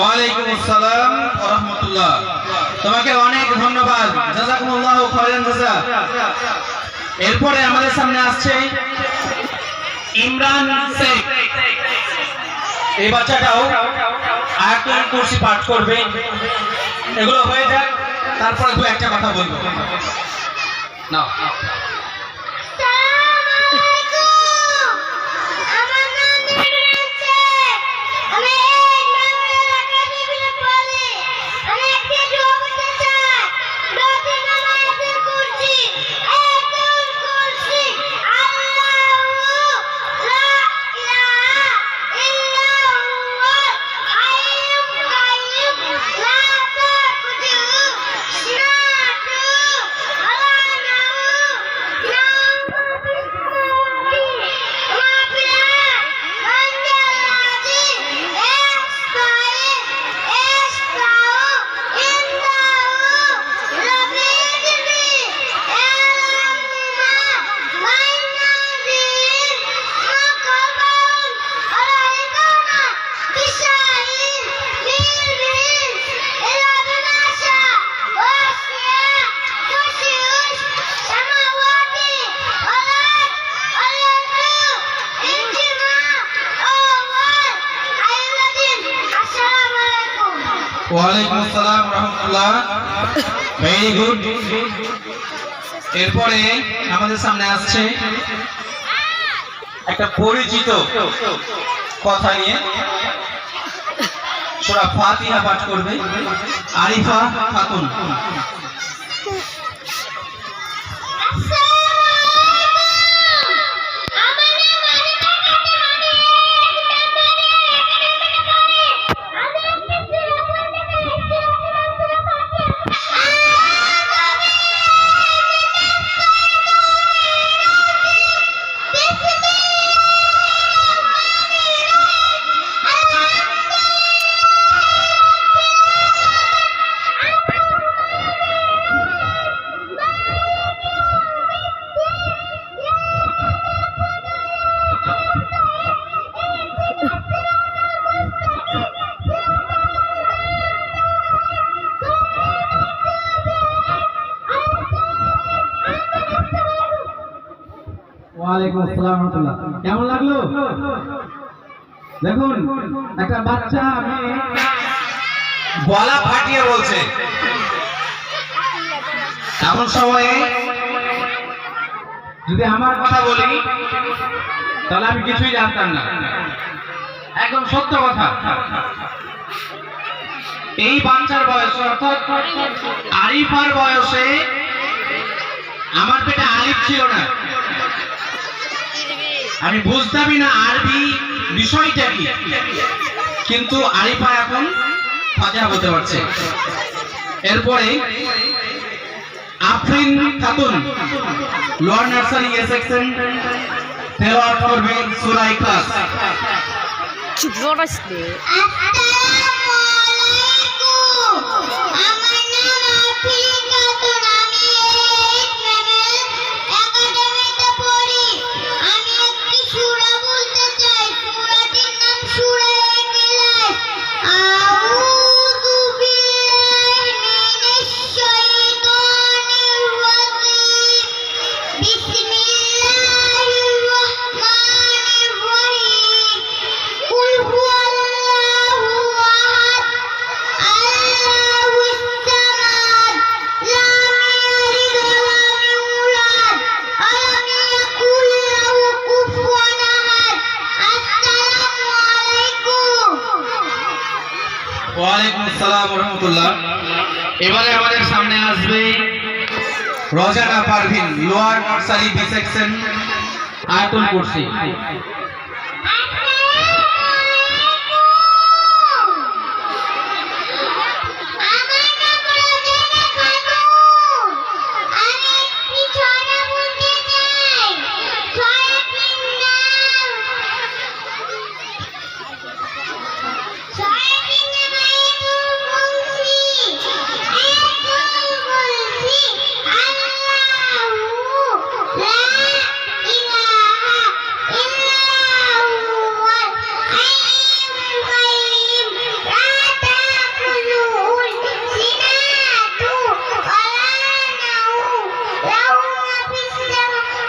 ওয়ালাইকুম আসসালাম ওয়া রাহমাতুল্লাহ। তোমাকে অনেক ধন্যবাদ, জাযাকুমুল্লাহু খায়রান জাযা। এরপরে আমাদের সামনে আসছে ইমরান শেখ। এই বাচ্চাটাও আয়াতুল কুরসি পাঠ করবে। এগুলো হয়ে যাক, তারপরে দু একটা কথা বলবো। নাও। ওয়ালাইকুম আসসালাম ওয়া রাহমাতুল্লাহ। Very good. এরপরে আমাদের সামনে আসছে একটা পরিচিত কথা নিয়ে সূরা ফাতিহা পাঠ করবে আরিফা খাতুন। ওয়ালাইকুম আসসালাম ওয়া রাহমাতুল্লাহ। কেমন লাগলো? দেখুন, একটা বাচ্চা মেয়ে গলা ফাটিয়ে বলছে। এমন সময়ে যদি আমার কথা বলি তাহলে আমি কিছুই জানতাম না। একদম সত্য কথা। এই বাচ্চার বয়স অর্থাৎ আরিফার বয়সে আমার পেটে আলিফ ছিল না, আমি বুঝতামই না আরবি বিষয়টা কি, কিন্তু আরিফা এখন ফাতিহা বলতে পারছে। এরপরে আফরিন খাতুন লোয়ার নার্সারি এ সেকশন তেলাওয়াত করবে সূরা ইখলাস। চুপ করতে। ওয়ালাইকুম আসসালাম ওয়া রাহমাতুল্লাহ। এবারে আমাদের সামনে আসবে Rozana Parvin lower nursery B section আয়াতুল কুরসি।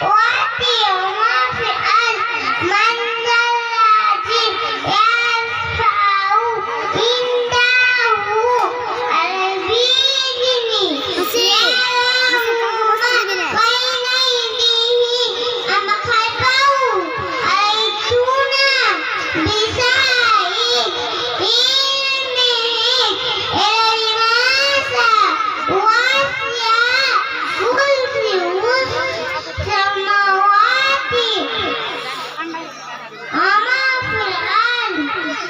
وما في الأرض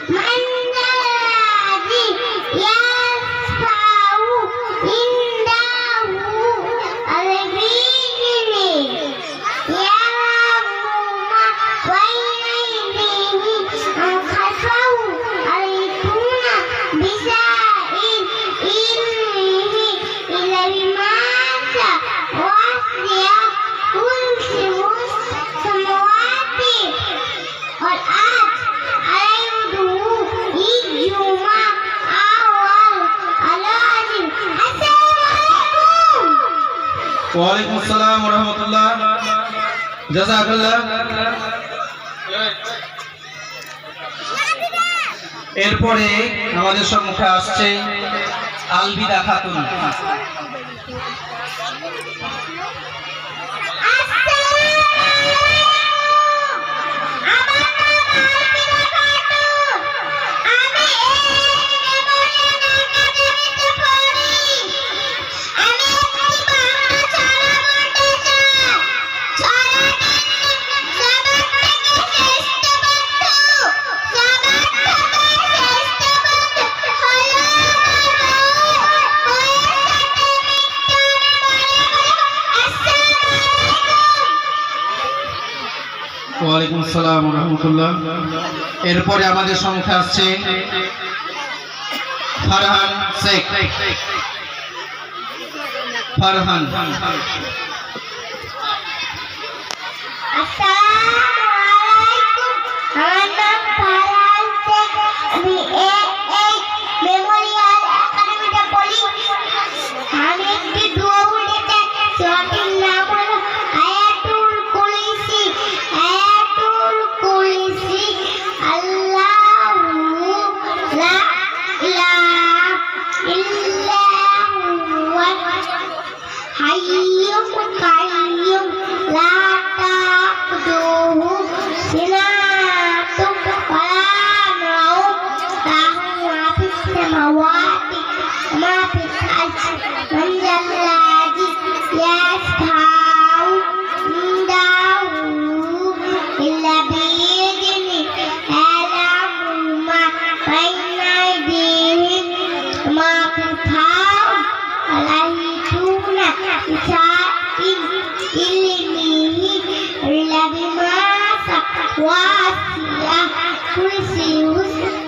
من ذا الذي يشفع عنده بإذنه يعلم ما بين أيديهم وما خلفهم ويأتون بشيء ওয়ালাইকুম আসসালাম ওয়া রাহমাতুল্লাহ জাযাকাল্লাহ। এরপরে আমাদের সম্মুখে আসছে আলবিদা খাতুন। ওয়ালাইকুম আসসালাম ওয়া রাহমাতুল্লাহ। এরপরে আমাদের সম্মুখে আসছে ফারহান শেখ। ফারহান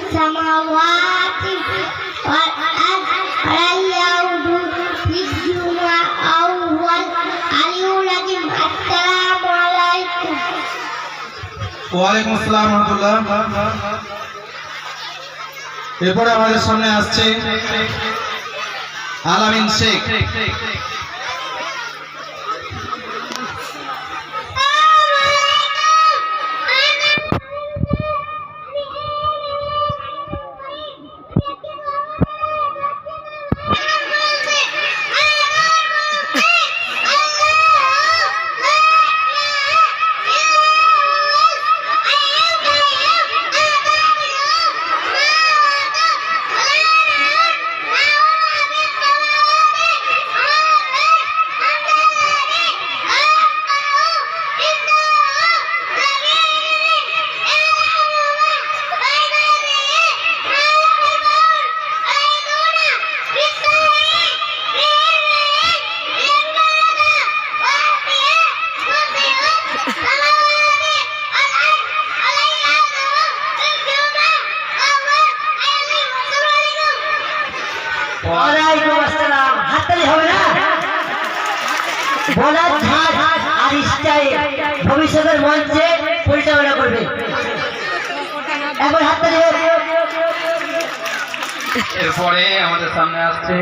السماوات والأرض ولا يؤوده حفظهما وهو العلي العظيم السلام عليكم ওয়ালাইকুম আসসালাম ওয়া রাহমাতুল্লাহ। এরপরে আমাদের সামনে আসছে আলামিন শেখ। ওয়ালাইকুম আসসালাম। হাততালি হবে না? বলার ঝাঁজ আর স্টাইল ভবিষ্যতের মঞ্চে পরিচালনা করবে। একবার হাততালি হোক। এরপরে আমাদের সামনে আসছে